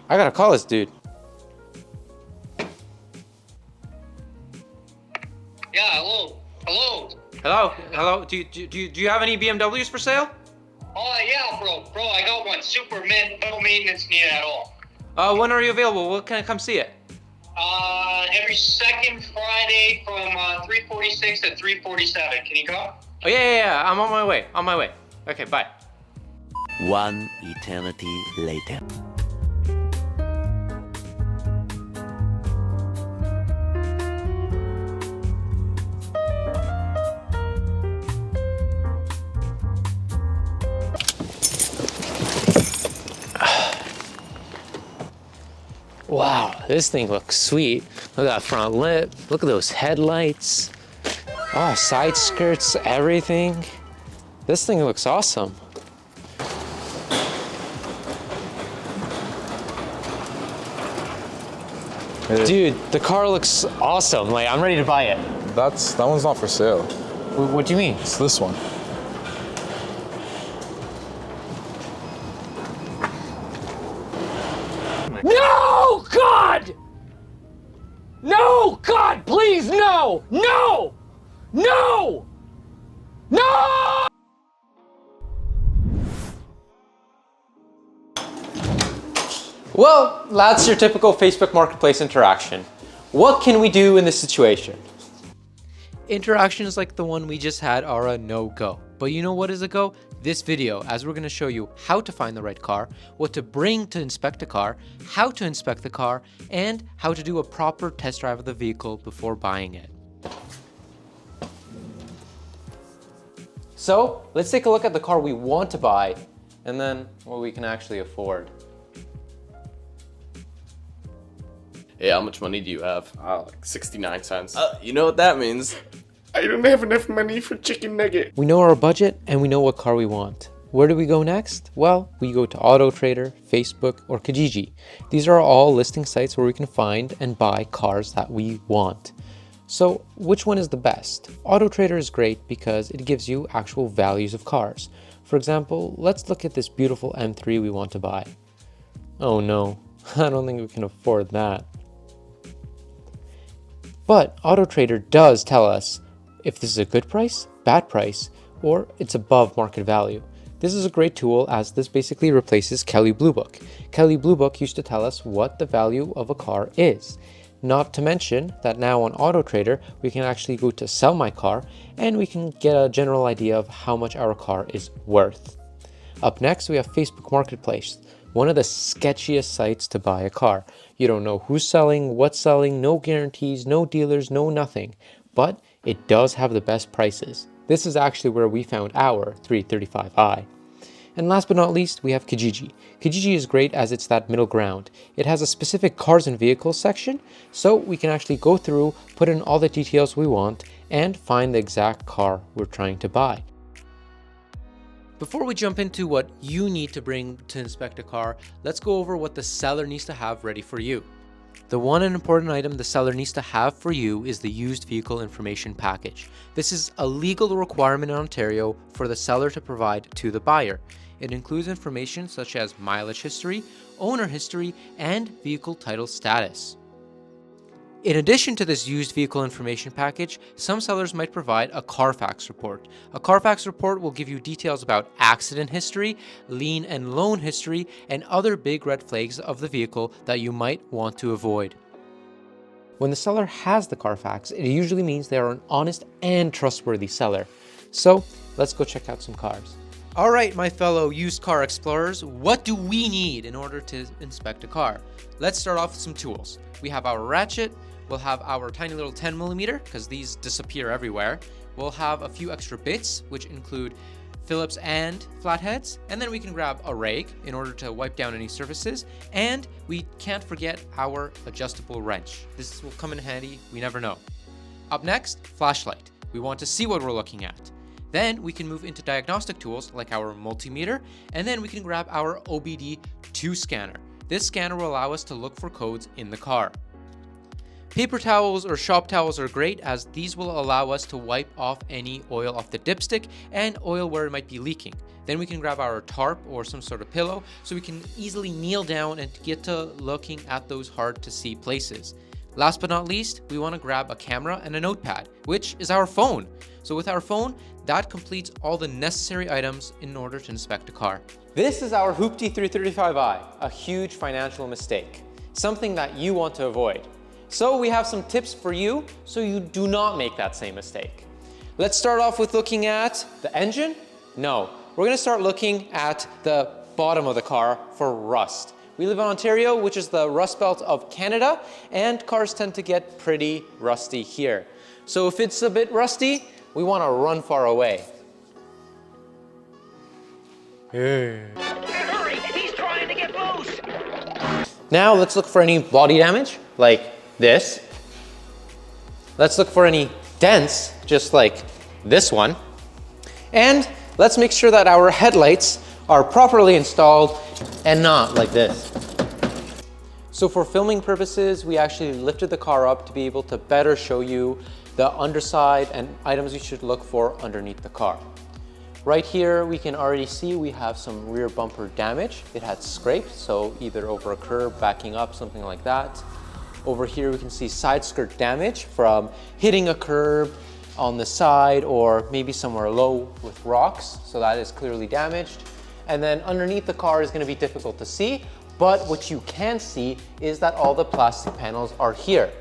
I gotta call this dude. Yeah, hello. Hello. Hello. Do you have any BMWs for sale? Oh, yeah, bro, I got one. Super mint, no maintenance needed at all. When are you available? When can I come see it? Every second Friday from 3:46 to 3:47. Can you come? Oh yeah. I'm on my way. Okay, bye. One eternity later. Wow, this thing looks sweet. Look at that front lip. Look at those headlights. Oh, side skirts, everything. This thing looks awesome. Dude, the car looks awesome. Like, I'm ready to buy it. That one's not for sale. What do you mean? It's this one. No, God! No, God, please, no! No! No! No! Well, that's your typical Facebook Marketplace interaction. What can we do in this situation? Interactions like the one we just had are a no-go. But you know what is a go? This video, as we're going to show you how to find the right car, what to bring to inspect a car, how to inspect the car, and how to do a proper test drive of the vehicle before buying it. So let's take a look at the car we want to buy and then what we can actually afford. Hey, how much money do you have? Like 69 cents. You know what that means. I don't have enough money for chicken nugget. We know our budget and we know what car we want. Where do we go next? Well, we go to Auto Trader, Facebook, or Kijiji. These are all listing sites where we can find and buy cars that we want. So which one is the best? Auto Trader is great because it gives you actual values of cars. For example, let's look at this beautiful M3 we want to buy. Oh no, I don't think we can afford that. But Auto Trader does tell us if this is a good price, bad price, or it's above market value. This is a great tool as this basically replaces Kelley Blue Book. Kelley Blue Book used to tell us what the value of a car is. Not to mention that now on Auto Trader, we can actually go to sell my car and we can get a general idea of how much our car is worth. Up next, we have Facebook Marketplace, one of the sketchiest sites to buy a car. You don't know who's selling, what's selling, no guarantees, no dealers, no nothing, but it does have the best prices. This is actually where we found our 335i. And last but not least, we have Kijiji. Kijiji is great as it's that middle ground. It has a specific cars and vehicles section, so we can actually go through, put in all the details we want, and find the exact car we're trying to buy. Before we jump into what you need to bring to inspect a car, let's go over what the seller needs to have ready for you. The one important item the seller needs to have for you is the used vehicle information package. This is a legal requirement in Ontario for the seller to provide to the buyer. It includes information such as mileage history, owner history, and vehicle title status. In addition to this used vehicle information package, some sellers might provide a Carfax report. A Carfax report will give you details about accident history, lien and loan history, and other big red flags of the vehicle that you might want to avoid. When the seller has the Carfax, it usually means they are an honest and trustworthy seller. So let's go check out some cars. All right, my fellow used car explorers, what do we need in order to inspect a car? Let's start off with some tools. We have our ratchet. We'll have our tiny little 10mm, because these disappear everywhere. We'll have a few extra bits, which include Phillips and flatheads, and then we can grab a rake in order to wipe down any surfaces, and we can't forget our adjustable wrench. This will come in handy, we never know. Up next, flashlight. We want to see what we're looking at. Then we can move into diagnostic tools like our multimeter, and then we can grab our OBD2 scanner. This scanner will allow us to look for codes in the car. Paper towels or shop towels are great as these will allow us to wipe off any oil off the dipstick and oil where it might be leaking. Then we can grab our tarp or some sort of pillow so we can easily kneel down and get to looking at those hard to see places. Last but not least, we want to grab a camera and a notepad, which is our phone. So with our phone, that completes all the necessary items in order to inspect a car. This is our Hoopty 335i, a huge financial mistake, something that you want to avoid. So we have some tips for you so you do not make that same mistake. Let's start off with looking at the engine. No, we're gonna start looking at the bottom of the car for rust. We live in Ontario, which is the Rust Belt of Canada, and cars tend to get pretty rusty here. So if it's a bit rusty, we wanna run far away. Hurry! He's trying to get loose! Now let's look for any body damage, like this. Let's look for any dents, just like this one. And let's make sure that our headlights are properly installed and not like this. So for filming purposes, we actually lifted the car up to be able to better show you the underside and items you should look for underneath the car. Right here, we can already see we have some rear bumper damage. It had scraped, so either over a curb, backing up, something like that. Over here, we can see side skirt damage from hitting a curb on the side or maybe somewhere low with rocks, so that is clearly damaged. And then underneath the car is gonna be difficult to see, but what you can see is that all the plastic panels are here.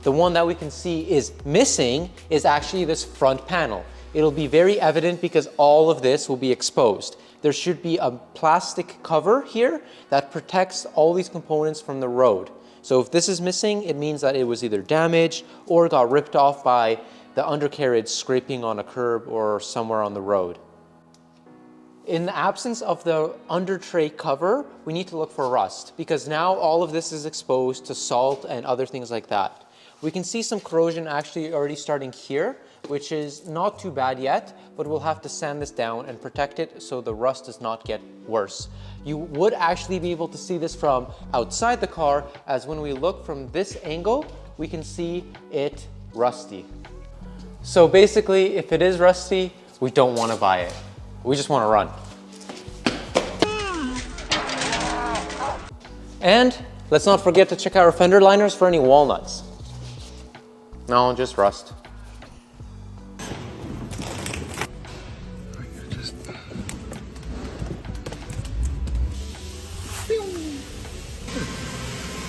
The one that we can see is missing is actually this front panel. It'll be very evident because all of this will be exposed. There should be a plastic cover here that protects all these components from the road. So if this is missing, it means that it was either damaged or got ripped off by the undercarriage scraping on a curb or somewhere on the road. In the absence of the under tray cover, we need to look for rust because now all of this is exposed to salt and other things like that. We can see some corrosion actually already starting here, which is not too bad yet, but we'll have to sand this down and protect it so the rust does not get worse. You would actually be able to see this from outside the car, as when we look from this angle, we can see it rusty. So basically, if it is rusty, we don't want to buy it. We just want to run. And let's not forget to check our fender liners for any walnuts. No, just rust.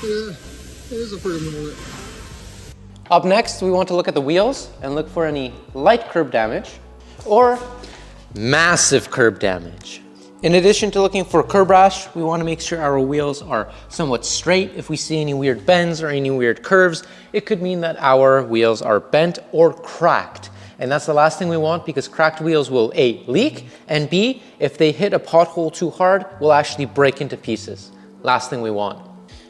It is a pretty mullet. Up next, we want to look at the wheels and look for any light curb damage or massive curb damage. In addition to looking for curb rash, we want to make sure our wheels are somewhat straight. If we see any weird bends or any weird curves, it could mean that our wheels are bent or cracked. And that's the last thing we want because cracked wheels will A, leak, and B, if they hit a pothole too hard, will actually break into pieces. Last thing we want.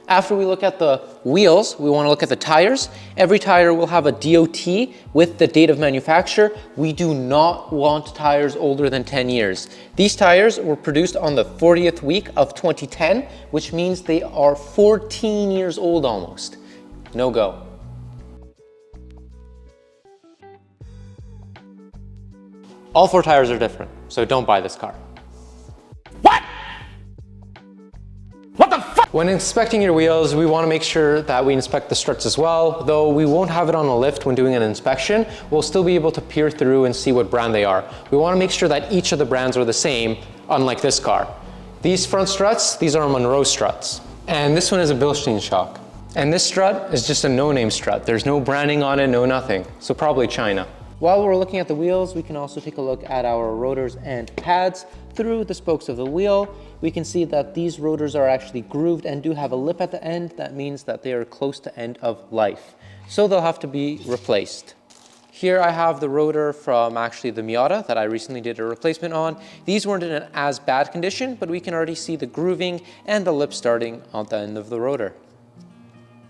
After we look at the wheels, we want to look at the tires. Every tire will have a DOT with the date of manufacture. We do not want tires older than 10 years. These tires were produced on the 40th week of 2010, which means they are 14 years old almost. No go. All 4 tires are different, so don't buy this car. When inspecting your wheels, we want to make sure that we inspect the struts as well. Though we won't have it on a lift when doing an inspection, we'll still be able to peer through and see what brand they are. We want to make sure that each of the brands are the same, unlike this car. These front struts, these are Monroe struts. And this one is a Bilstein shock. And this strut is just a no-name strut. There's no branding on it, no nothing. So probably China. While we're looking at the wheels, we can also take a look at our rotors and pads through the spokes of the wheel. We can see that these rotors are actually grooved and do have a lip at the end. That means that they are close to end of life. So they'll have to be replaced. Here I have the rotor from actually the Miata that I recently did a replacement on. These weren't in an as bad condition, but we can already see the grooving and the lip starting on the end of the rotor.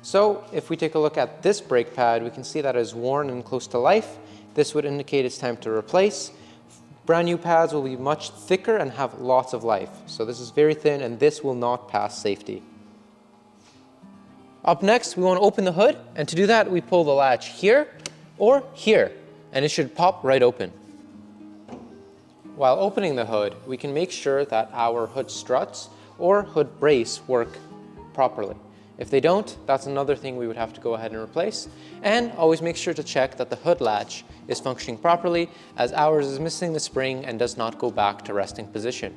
So if we take a look at this brake pad, we can see that it is worn and close to life. This would indicate it's time to replace. Brand new pads will be much thicker and have lots of life. So this is very thin and this will not pass safety. Up next, we want to open the hood, and to do that, we pull the latch here or here, and it should pop right open. While opening the hood, we can make sure that our hood struts or hood brace work properly. If they don't, that's another thing we would have to go ahead and replace. And always make sure to check that the hood latch is functioning properly, as ours is missing the spring and does not go back to resting position.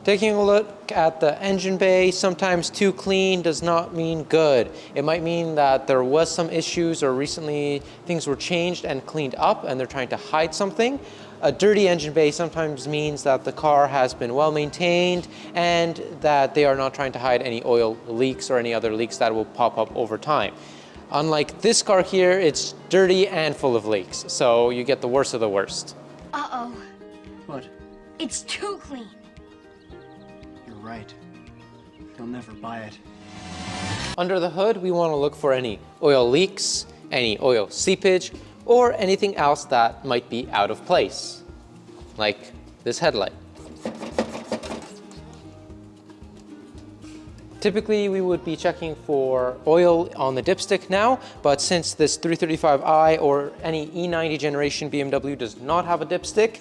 Taking a look at the engine bay, sometimes too clean does not mean good. It might mean that there was some issues or recently things were changed and cleaned up and they're trying to hide something. A dirty engine bay sometimes means that the car has been well maintained and that they are not trying to hide any oil leaks or any other leaks that will pop up over time. Unlike this car here, it's dirty and full of leaks, so you get the worst of the worst. Uh-oh. What? It's too clean. You're right. They'll never buy it. Under the hood, we want to look for any oil leaks, any oil seepage, or anything else that might be out of place, like this headlight. Typically, we would be checking for oil on the dipstick now, but since this 335i or any E90 generation BMW does not have a dipstick,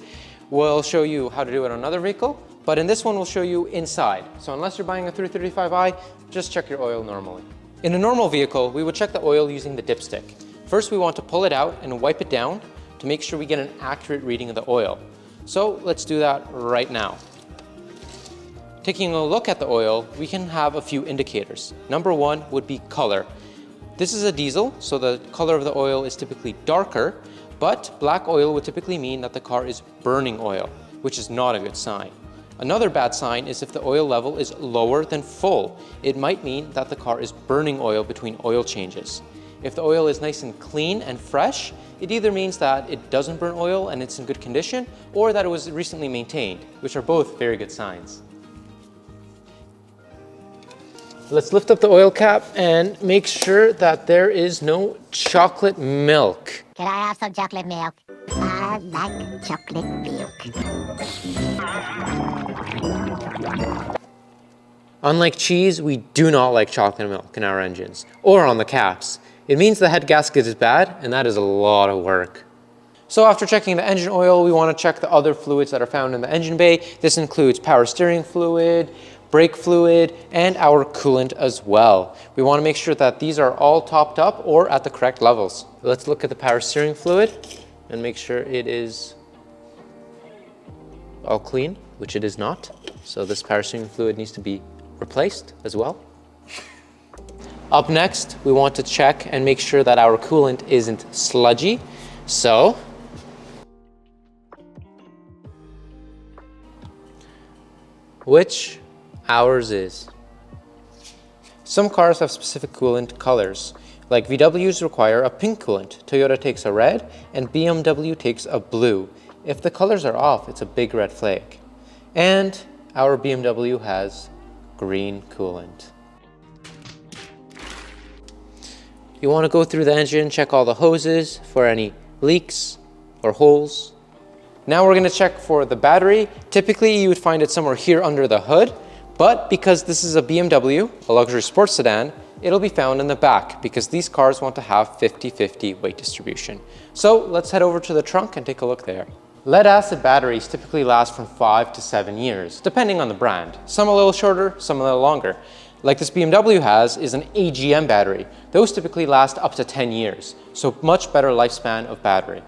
we'll show you how to do it on another vehicle, but in this one, we'll show you inside. So unless you're buying a 335i, just check your oil normally. In a normal vehicle, we would check the oil using the dipstick. First, we want to pull it out and wipe it down to make sure we get an accurate reading of the oil. So let's do that right now. Taking a look at the oil, we can have a few indicators. Number one would be color. This is a diesel, so the color of the oil is typically darker, but black oil would typically mean that the car is burning oil, which is not a good sign. Another bad sign is if the oil level is lower than full. It might mean that the car is burning oil between oil changes. If the oil is nice and clean and fresh, it either means that it doesn't burn oil and it's in good condition, or that it was recently maintained, which are both very good signs. Let's lift up the oil cap and make sure that there is no chocolate milk. Can I have some chocolate milk? I like chocolate milk. Unlike cheese, we do not like chocolate milk in our engines, or on the caps. It means the head gasket is bad, and that is a lot of work. So after checking the engine oil, we want to check the other fluids that are found in the engine bay. This includes power steering fluid, brake fluid, and our coolant as well. We want to make sure that these are all topped up or at the correct levels. Let's look at the power steering fluid and make sure it is all clean, which it is not. So this power steering fluid needs to be replaced as well. Up next, we want to check and make sure that our coolant isn't sludgy. So, which ours is. Some cars have specific coolant colors. Like VWs require a pink coolant, Toyota takes a red, and BMW takes a blue. If the colors are off, it's a big red flag. And our BMW has green coolant. You want to go through the engine, check all the hoses for any leaks or holes. Now we're going to check for the battery. Typically you would find it somewhere here under the hood, but because this is a BMW, a luxury sports sedan, it'll be found in the back because these cars want to have 50-50 weight distribution. So let's head over to the trunk and take a look there. Lead acid batteries typically last from 5 to 7 years, depending on the brand. Some a little shorter, some a little longer. Like this BMW has is an AGM battery. Those typically last up to 10 years, so much better lifespan of battery.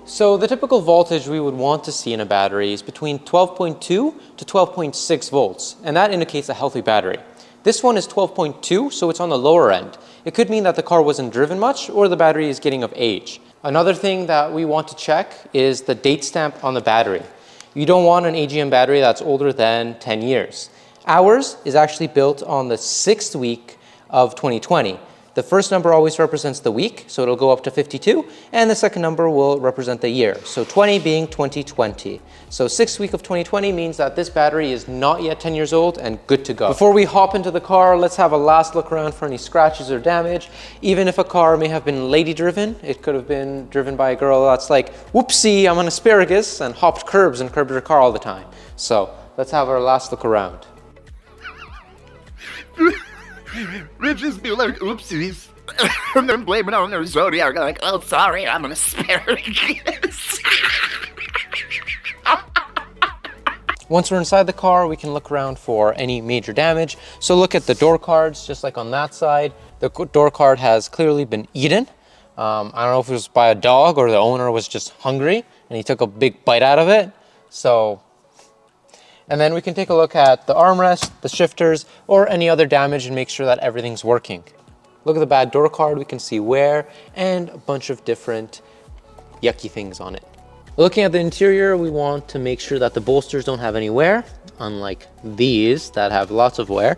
So the typical voltage we would want to see in a battery is between 12.2 to 12.6 volts, and that indicates a healthy battery. This one is 12.2, so it's on the lower end. It could mean that the car wasn't driven much or the battery is getting of age. Another thing that we want to check is the date stamp on the battery. You don't want an AGM battery that's older than 10 years. Ours is actually built on the 6th week of 2020. The first number always represents the week, so it'll go up to 52, and the second number will represent the year, so 20 being 2020. So 6th week of 2020 means that this battery is not yet 10 years old and good to go. Before we hop into the car, let's have a last look around for any scratches or damage. Even if a car may have been lady driven, it could have been driven by a girl that's like, whoopsie, I'm an asparagus, and hopped curbs and curbed her car all the time. So let's have our last look around. Ridges be like oopsies. and then blame it on their zodiac. Like, oh, sorry, I'm an asparagus. Once we're inside the car, we can look around for any major damage. So look at the door cards, just like on that side. The door card has clearly been eaten. I don't know if it was by a dog or the owner was just hungry and he took a big bite out of it. And then we can take a look at the armrest, the shifters, or any other damage and make sure that everything's working. Look at the bad door card, we can see wear and a bunch of different yucky things on it. Looking at the interior, we want to make sure that the bolsters don't have any wear, unlike these that have lots of wear.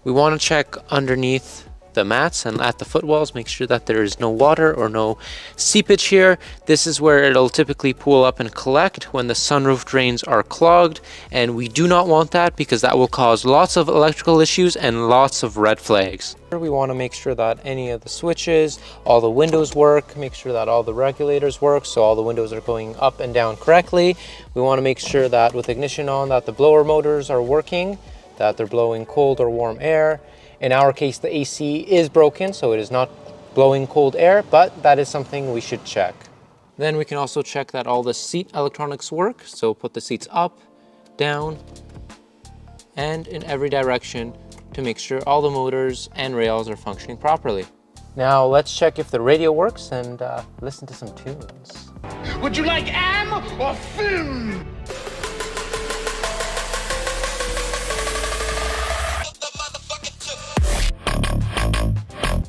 We want to check underneath the mats and at the footwells, make sure that there is no water or no seepage here. This is where it'll typically pool up and collect when the sunroof drains are clogged, and we do not want that because that will cause lots of electrical issues and lots of red flags. We want to make sure that any of the switches, all the windows work, make sure that all the regulators work, so all the windows are going up and down correctly. We want to make sure that with ignition on, that the blower motors are working, that they're blowing cold or warm air. In our case, the AC is broken, so it is not blowing cold air, but that is something we should check. Then we can also check that all the seat electronics work. So put the seats up, down, and in every direction to make sure all the motors and rails are functioning properly. Now let's check if the radio works and listen to some tunes. Would you like am or fin?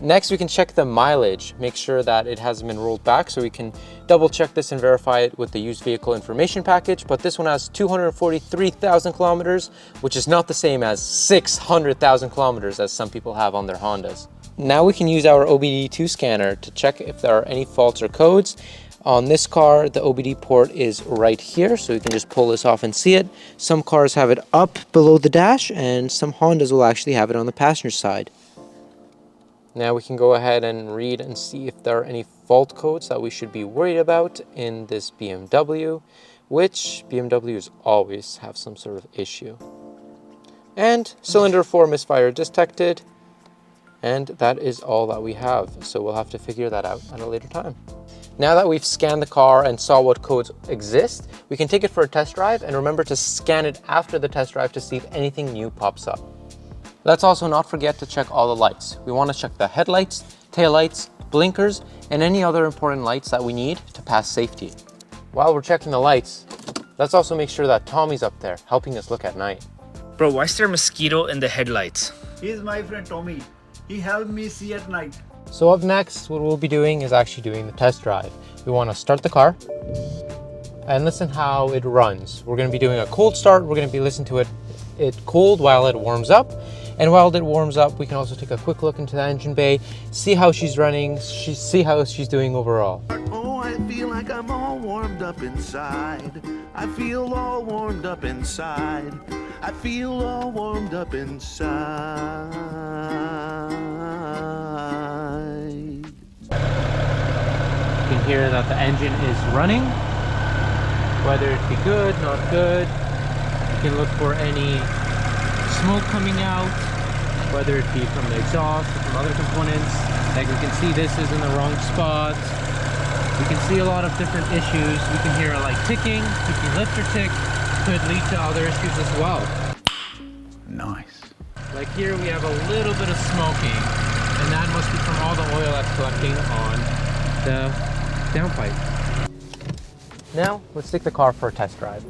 Next, we can check the mileage, make sure that it hasn't been rolled back, so we can double check this and verify it with the used vehicle information package. But this one has 243,000 kilometers, which is not the same as 600,000 kilometers as some people have on their Hondas. Now we can use our OBD2 scanner to check if there are any faults or codes. On this car, the OBD port is right here, so you can just pull this off and see it. Some cars have it up below the dash, and some Hondas will actually have it on the passenger side. Now we can go ahead and read and see if there are any fault codes that we should be worried about in this BMW, which BMWs always have some sort of issue. And cylinder 4 misfire detected, and that is all that we have. So we'll have to figure that out at a later time. Now that we've scanned the car and saw what codes exist, we can take it for a test drive, and remember to scan it after the test drive to see if anything new pops up. Let's also not forget to check all the lights. We want to check the headlights, taillights, blinkers, and any other important lights that we need to pass safety. While we're checking the lights, let's also make sure that Tommy's up there helping us look at night. Bro, why is there a mosquito in the headlights? He's my friend Tommy. He helped me see at night. So up next, what we'll be doing is actually doing the test drive. We want to start the car and listen how it runs. We're going to be doing a cold start. We're going to be listening to it cold while it warms up. And while it warms up, we can also take a quick look into the engine bay, see how she's running, see how she's doing overall. Oh, I feel like I'm all warmed up inside. I feel all warmed up inside. I feel all warmed up inside. You can hear that the engine is running, whether it be good, not good. You can look for any smoke coming out, whether it be from the exhaust or from other components. Like we can see this is in the wrong spot. We can see a lot of different issues. We can hear like ticking, the lifter tick could lead to other issues as well. Nice. Like here we have a little bit of smoking, and that must be from all the oil that's collecting on the downpipe. Now let's take the car for a test drive.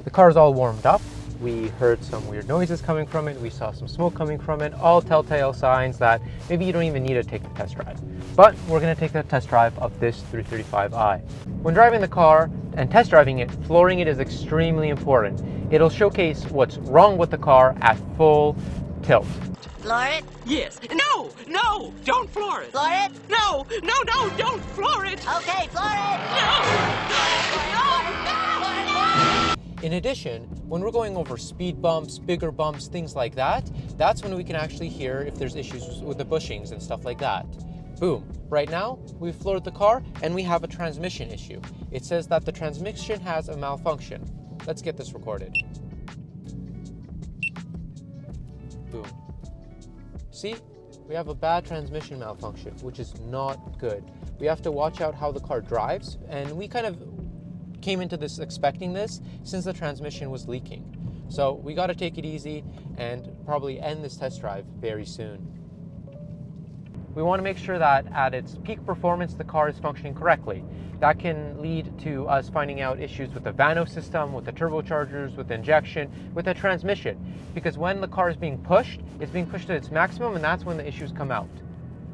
The car is all warmed up. We heard some weird noises coming from it. We saw some smoke coming from it. All telltale signs that maybe you don't even need to take the test drive. But we're going to take the test drive of this 335i. When driving the car and test driving it, flooring it is extremely important. It'll showcase what's wrong with the car at full tilt. Floor it? Yes. No! No! Don't floor it! Floor it? No! No, no! Don't floor it! Okay, floor it! In addition, when we're going over speed bumps, bigger bumps, things like that, that's when we can actually hear if there's issues with the bushings and stuff like that. Boom. Right now, we've floored the car and we have a transmission issue. It says that the transmission has a malfunction. Let's get this recorded. Boom. See? We have a bad transmission malfunction, which is not good. We have to watch out how the car drives, and we kind of came into this expecting this since the transmission was leaking. So we got to take it easy and probably end this test drive very soon. We want to make sure that at its peak performance, the car is functioning correctly. That can lead to us finding out issues with the Vano system, with the turbochargers, with the injection, with the transmission. Because when the car is being pushed, it's being pushed to its maximum, and that's when the issues come out.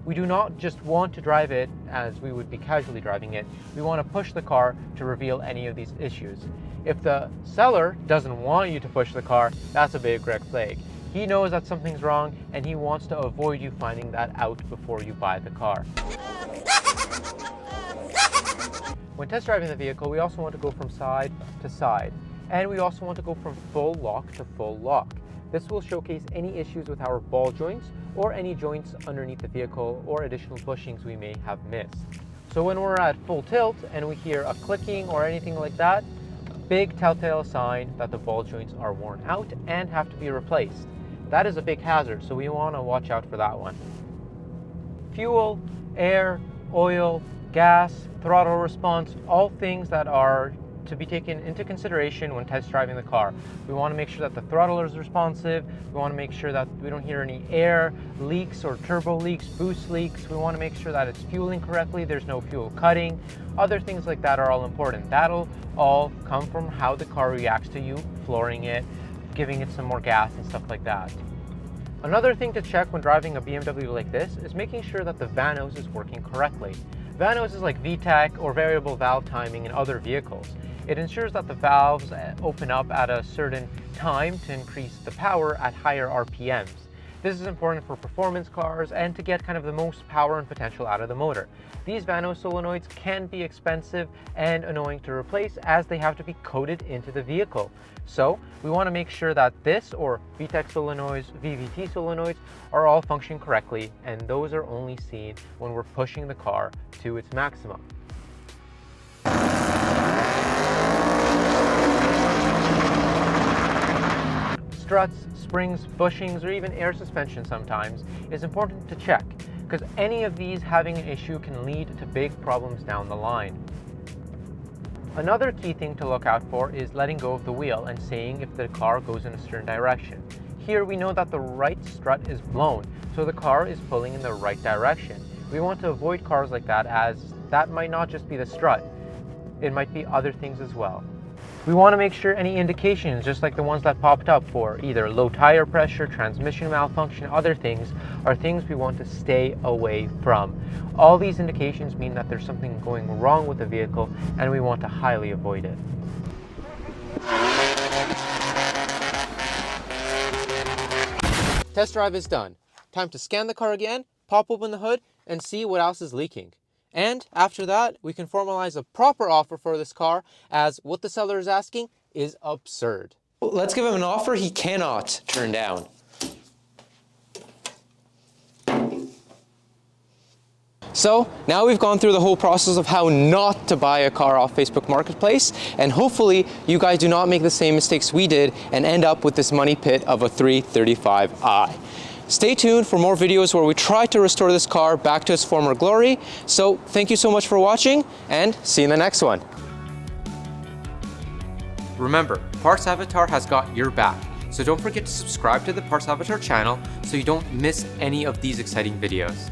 We do not just want to drive it as we would be casually driving it. We want to push the car to reveal any of these issues. If the seller doesn't want you to push the car, that's a big red flag. He knows that something's wrong, and he wants to avoid you finding that out before you buy the car. When test driving the vehicle, we also want to go from side to side, and we also want to go from full lock to full lock. This will showcase any issues with our ball joints or any joints underneath the vehicle or additional bushings we may have missed. So when we're at full tilt and we hear a clicking or anything like that, big telltale sign that the ball joints are worn out and have to be replaced. That is a big hazard, so we want to watch out for that one. Fuel, air, oil, gas, throttle response, all things that are to be taken into consideration when test driving the car. We want to make sure that the throttle is responsive. We want to make sure that we don't hear any air leaks or turbo leaks, boost leaks. We want to make sure that it's fueling correctly, there's no fuel cutting. Other things like that are all important. That'll all come from how the car reacts to you flooring it, giving it some more gas and stuff like that. Another thing to check when driving a BMW like this is making sure that the Vanos is working correctly. Vanos is like VTEC or variable valve timing in other vehicles. It ensures that the valves open up at a certain time to increase the power at higher RPMs. This is important for performance cars and to get kind of the most power and potential out of the motor. These Vano solenoids can be expensive and annoying to replace as they have to be coded into the vehicle. So we want to make sure that this or VTEC solenoids, VVT solenoids are all functioning correctly, and those are only seen when we're pushing the car to its maximum. Struts, springs, bushings, or even air suspension sometimes is important to check, because any of these having an issue can lead to big problems down the line. Another key thing to look out for is letting go of the wheel and seeing if the car goes in a certain direction. Here we know that the right strut is blown, so the car is pulling in the right direction. We want to avoid cars like that, as that might not just be the strut, it might be other things as well. We want to make sure any indications, just like the ones that popped up for either low tire pressure, transmission malfunction, other things, are things we want to stay away from. All these indications mean that there's something going wrong with the vehicle, and we want to highly avoid it. Test drive is done. Time to scan the car again, pop open the hood, and see what else is leaking. And after that, we can formalize a proper offer for this car, as what the seller is asking is absurd. Let's give him an offer he cannot turn down. So now we've gone through the whole process of how not to buy a car off Facebook Marketplace, and hopefully you guys do not make the same mistakes we did and end up with this money pit of a 335i. Stay tuned for more videos where we try to restore this car back to its former glory. So thank you so much for watching, and see you in the next one. Remember, Parts Avatar has got your back, so don't forget to subscribe to the Parts Avatar channel so you don't miss any of these exciting videos.